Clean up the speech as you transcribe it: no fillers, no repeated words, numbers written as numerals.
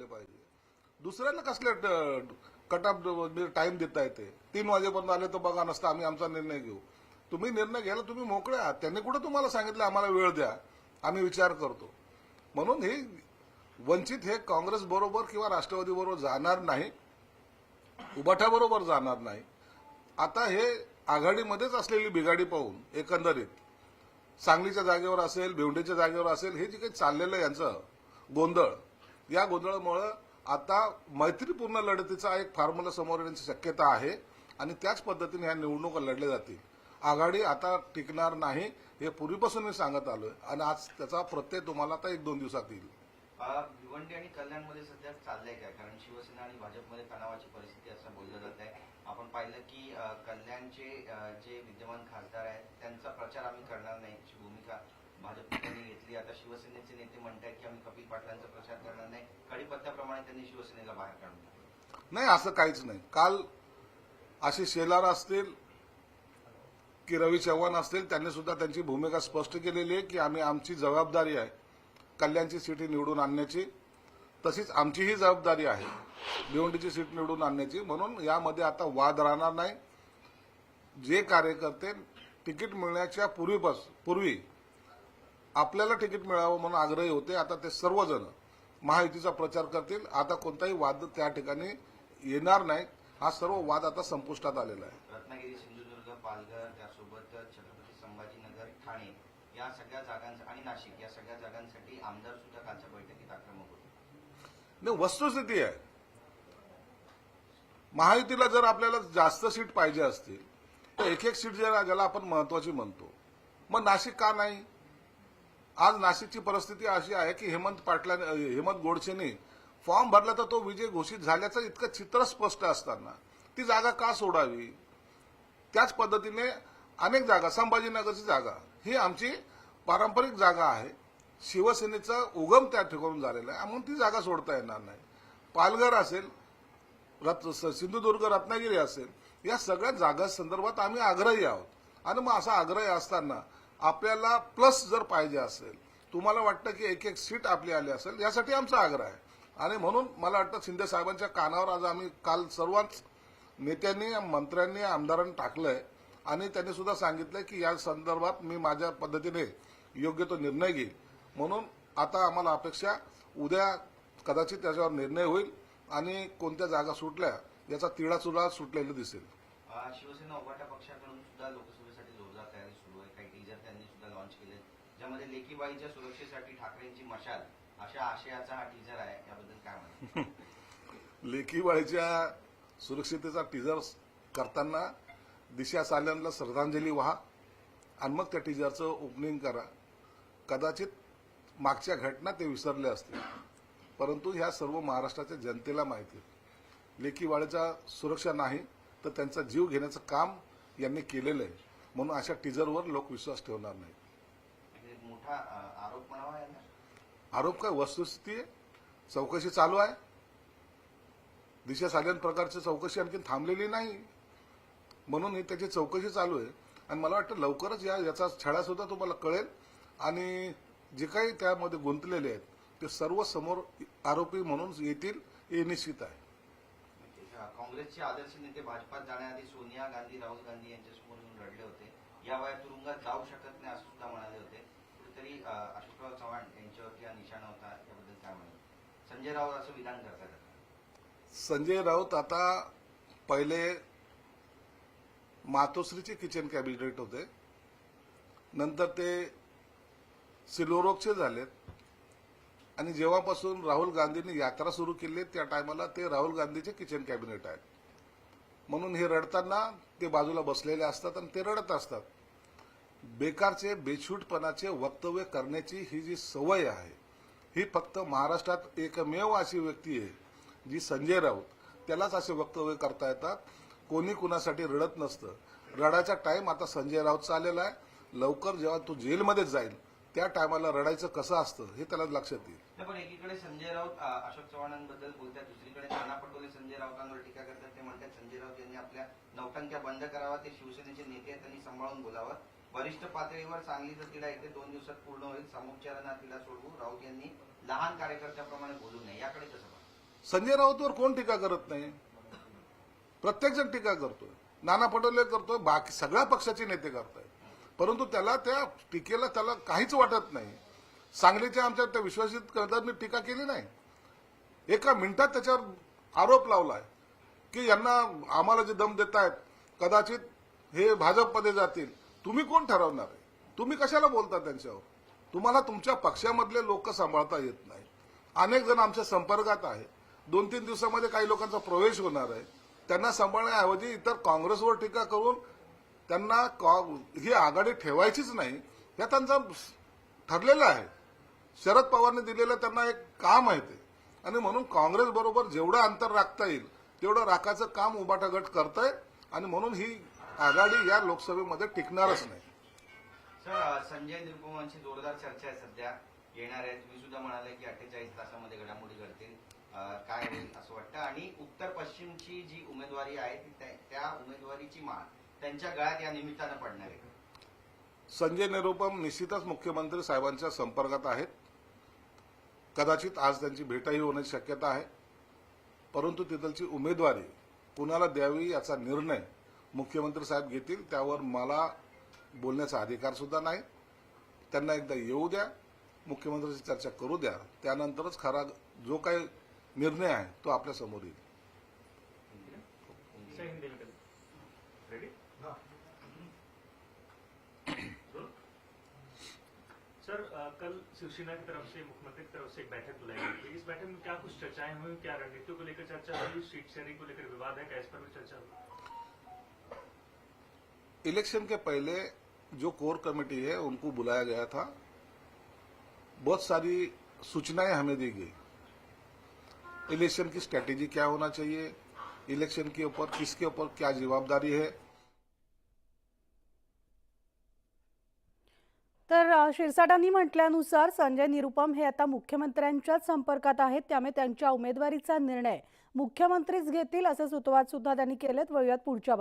झाले पाहिजे. दुसऱ्यांना कसले कट ऑफ टाइम देता येते. 3 वाजेपर्यंत आले तर बघा, नसता आम्ही आमचा निर्णय घेऊ. तुम्ही निर्णय घ्यायला तुम्ही मोकळे आहात. त्यांनी कुठे तुम्हाला सांगितलं आम्हाला वेळ द्या, आम्ही विचार करतो. म्हणून हे वंचित हे काँग्रेस बरोबर किंवा राष्ट्रवादी बरोबर जाणार नाही, उबाठाबरोबर जाणार नाही. आता हे आघाडीमध्येच असलेली बिघाडी पाहून एकंदरीत सांगलीच्या जागेवर असेल, भिवंडीच्या जागेवर असेल, हे जे काही चाललेलं यांचं गोंधळ, या गोंधळामुळे आता मैत्रीपूर्ण लढतीचा एक फॉर्म्युला समोर येण्याची शक्यता आहे आणि त्याच पद्धतीने ह्या निवडणुका लढल्या जातील. आघाडी आता टिकणार नाही, हे पूर्वीपासून मी सांगत आलोय आणि आज त्याचा प्रत्यय तुम्हाला आता 1-2 दिवसात येईल. भिवंडी आणि कल्याणमध्ये सध्या चाललंय काय? कारण शिवसेना आणि भाजपमध्ये तणावाची परिस्थिती असं बोललं जात आहे. आपण पाहिलं की कल्याणचे जे विद्यमान खासदार आहेत त्यांचा प्रचार आम्ही करणार नाही अशी भूमिका भाजपने घेतली. आता शिवसेनेचे नेते म्हणतात की आम्ही कपिल पाटलांचा प्रचार करणार नाही. कडीपत्त्याप्रमाणे त्यांनी शिवसेनेला बाहेर काढून नाही, असं काहीच नाही. काल आशिष शेलार असतील की रवी चव्हाण असतील, त्यांनी सुद्धा त्यांची भूमिका स्पष्ट केलेली आहे की आमची जबाबदारी आहे कल्याणची सीट निवडून आणण्याची, तशीच आमचीही जबाबदारी आहे भिवंडीची सीट निवडून आणण्याची. म्हणून यामध्ये आता वाद राहणार नाही. जे कार्यकर्ते तिकीट मिळण्याच्या पूर्वी आपल्याला तिकीट मिळावं म्हणून आग्रही होते, आता ते सर्वजण महायुतीचा प्रचार करतील. आता कोणताही वाद त्या ठिकाणी येणार नाही. हा सर्व वाद आता संपुष्टात आलेला आहे. रत्नागिरी, सिंधुदुर्ग, पालघर, त्यासोबत छत्रपती संभाजीनगर, ठाणे या सगळ्या जागांसाठी आणि नाशिक या सगळ्या जागांसाठी आमदार सुद्धा कालच्या बैठकीत आक्रमक होते. नाही, वस्तुस्थिती आहे. महायुतीला जर आपल्याला जास्त सीट पाहिजे असतील तर एक सीट ज्याला आपण महत्वाची म्हणतो, मग नाशिक का नाही? आज नाशिकची परिस्थिती अशी आहे की हेमंत गोडसेने फॉर्म भरला तर तो विजय घोषित झाल्याचं इतकं चित्र स्पष्ट असताना ती जागा का सोडावी? त्याच पद्धतीने अनेक जागा, संभाजीनगरची जागा ही आमची पारंपरिक जागा आहे, शिवसेनेचा उगम त्या ठिकाणून झालेला आहे, म्हणून ती जागा सोडता येणार नाही. पालघर असेल, सिंधुदुर्ग, रत्नागिरी असेल, या सगळ्या जागा संदर्भात आम्ही आग्रही आहोत. आणि मग असा आग्रही असताना आपल्याला प्लस जर पाहिजे असेल, तुम्हाला वाटतं की एक सीट आपली आली असेल, यासाठी आमचा आग्रह आहे. आणि म्हणून मला वाटतं शिंदे साहेबांच्या कानावर आज आम्ही काल सर्वच नेत्यांनी, मंत्र्यांनी, आमदारांनी टाकलंय आणि त्यांनी सुद्धा सांगितलंय की या संदर्भात मी माझ्या पद्धतीने योग्य तो निर्णय घेईल. म्हणून आता आम्हाला अपेक्षा, उद्या कदाचित त्याच्यावर निर्णय होईल आणि कोणत्या जागा सुटल्या याचा तिळाचुळा सुटलेला दिसेल. शिवसेना उभाटा पक्षाकडून सुद्धा लोकसभेसाठी जोरदार तयारी सुरू आहे. काही टीजर त्यांनी सुद्धा लॉन्च केले, ज्यामध्ये लेकीबाईच्या सुरक्षेसाठी ठाकरेंची मशाल अशा आशयाचा हा टीजर आहे. याबद्दल काय म्हणतात? लेकीबाईच्या सुरक्षितेचा टीजर करताना दिशा साल्यांना श्रद्धांजली व्हा आणि मग त्या टीजरचं ओपनिंग करा. कदाचित मागच्या घटना ते विसरले असतील, परंतु ह्या सर्व महाराष्ट्राच्या जनतेला माहिती आहे लेकीबाळीचा सुरक्षा नाही तर त्यांचा जीव घेण्याचं काम यांनी केलेलं आहे. म्हणून अशा टीजरवर लोक विश्वास ठेवणार नाही. मोठा आरोप म्हणावा यांना. आरोप काय, वस्तुस्थिती आहे. चौकशी चालू आहे. दिशा साल्यन प्रकारची चौकशी आणखी थांबलेली नाही, म्हणून त्याची चौकशी चालू आहे. आणि मला वाटतं लवकरच याचा छडा सुद्धा तुम्हाला कळेल आणि जे काही त्यामध्ये गुंतलेले आहेत ते सर्व समोर आरोपी म्हणून येतील हे निश्चित आहे. काँग्रेसचे आदर्श नेते भाजपात जाण्याआधी सोनिया गांधी, राहुल गांधी यांच्यासमोर येऊन रडले होते. या वयात तुरुंगात जाऊ शकत नाही असं सुद्धा म्हणाले होते. कुठेतरी अशोकराव चव्हाण यांच्यावरती हा निशाणा होता. याबद्दल काय म्हणतात? संजय राऊत असं विधान करतात. संजय राऊत आता पहिले मातोश्रीचे किचन कॅबिनेट होते, नंतर ते सिल्लोरोगचे झालेत आणि जेव्हापासून राहुल गांधींनी यात्रा सुरू केली त्या टायमाला ते राहुल गांधीचे किचन कॅबिनेट आहेत. म्हणून हे रडताना ते बाजूला बसलेले असतात आणि ते रडत असतात. बेकारचे, बेछूटपणाचे वक्तव्य करण्याची ही जी सवय आहे ही फक्त महाराष्ट्रात एकमेव अशी व्यक्ती आहे जी संजय राऊत, त्यालाच असे वक्तव्य करता येतात. कोणी कुणासाठी रडत नसतं. रडायचा टाइम आता संजय राऊतचा आलेला आहे. लवकर जेव्हा तो जेलमध्ये जाईल त्या टायमाला रडायचं कसं असतं हे त्याला लक्षात येईल. पण एकीकडे संजय राऊत अशोक चव्हाणांबद्दल बोलतात, दुसरीकडे नाना पटोले संजय राऊतांवर टीका करतात. ते म्हणतात संजय राऊत यांनी आपल्या नौटंक्या बंद करावा, ते शिवसेनेचे नेते आहेत त्यांनी सांभाळून बोलावं. वरिष्ठ पातळीवर सांगलीचा तिढा येथे 2 दिवसात पूर्ण होईल. सामोपचारानं तिढा सोडवू. राऊत यांनी लहान कार्यकर्त्याप्रमाणे बोलू नये. याकडे कसं? संजय राऊतवर कोण टीका करत नाही? प्रत्येकजण टीका करतोय. नाना पटोले करतोय, बाकी सगळ्या पक्षाचे नेते करतायत. परंतु त्याला त्या टीकेला त्याला काहीच वाटत नाही. सांगलीच्या आमच्या त्या विश्वजित कदमनी टीका केली नाही. एका मिनिटात त्याच्यावर आरोप लावलाय की यांना आम्हाला जे दम देतायत कदाचित हे भाजपमध्ये जातील. तुम्ही कोण ठरवणार आहे? तुम्ही कशाला बोलता त्यांच्यावर? तुम्हाला तुमच्या पक्षामधले लोक सांभाळता येत नाही. अनेक जण आमच्या संपर्कात आहेत. 2-3 दिवसामध्ये काही लोकांचा प्रवेश होणार आहे. त्यांना सांभाळण्याऐवजी इतर काँग्रेसवर टीका करून त्यांना ही आघाडी ठेवायचीच नाही हे त्यांचा ठरलेलं आहे. शरद पवारने दिलेलं त्यांना एक काम आहे ते, आणि म्हणून काँग्रेस बरोबर जेवढं अंतर राखता येईल तेवढं राखायचं काम उबाटा गट करतंय, आणि म्हणून ही आघाडी या लोकसभेमध्ये टिकणारच नाही. सर, संजय निरुपमांची जोरदार चर्चा आहे सध्या येणार आहे. तुम्ही सुद्धा म्हणाले की 48 तासामध्ये घडामोडी घडतील. काय होईल असं वाटतं? आणि उत्तर पश्चिमची जी उमेदवारी आहे त्या उमेदवारीची माळ त्यांच्या गळ्यात या निमित्तानं पडणार आहे. संजय निरुपम निश्चितच मुख्यमंत्री साहेबांच्या संपर्कात आहेत. कदाचित आज त्यांची भेटही होण्याची शक्यता आहे. परंतु तिथलची उमेदवारी कुणाला द्यावी याचा निर्णय मुख्यमंत्री साहेब घेतील. त्यावर मला बोलण्याचा अधिकार सुद्धा नाही. त्यांना एकदा येऊ द्या, मुख्यमंत्र्यांची चर्चा करू द्या, त्यानंतरच खरा जो काही निर्णय आहे तो आपल्या समोर येईल. सर, कल शिवसेना की तरफ से मुख्यमंत्री की तरफ से एक बैठक बुलाई गई थी. इस बैठक में क्या कुछ चर्चाएं हुई? क्या रणनीतियों को लेकर चर्चा हुई? सीट शेयरिंग को लेकर विवाद है, क्या इस पर भी चर्चा हुई? इलेक्शन के पहले जो कोर कमेटी है उनको बुलाया गया था. बहुत सारी सूचनाएं हमें दी गई. इलेक्शन की स्ट्रेटेजी क्या होना चाहिए, इलेक्शन के ऊपर किसके ऊपर क्या जवाबदारी है. तर शिरसाटांनी म्हटल्यानुसार संजय निरुपम हे आता मुख्यमंत्र्यांच्याच संपर्कात आहेत. त्यामुळे त्यांच्या उमेदवारीचा निर्णय मुख्यमंत्रीच घेतील असे सुतोवाच सुद्धा त्यांनी केलेत. वळूयात पुढच्या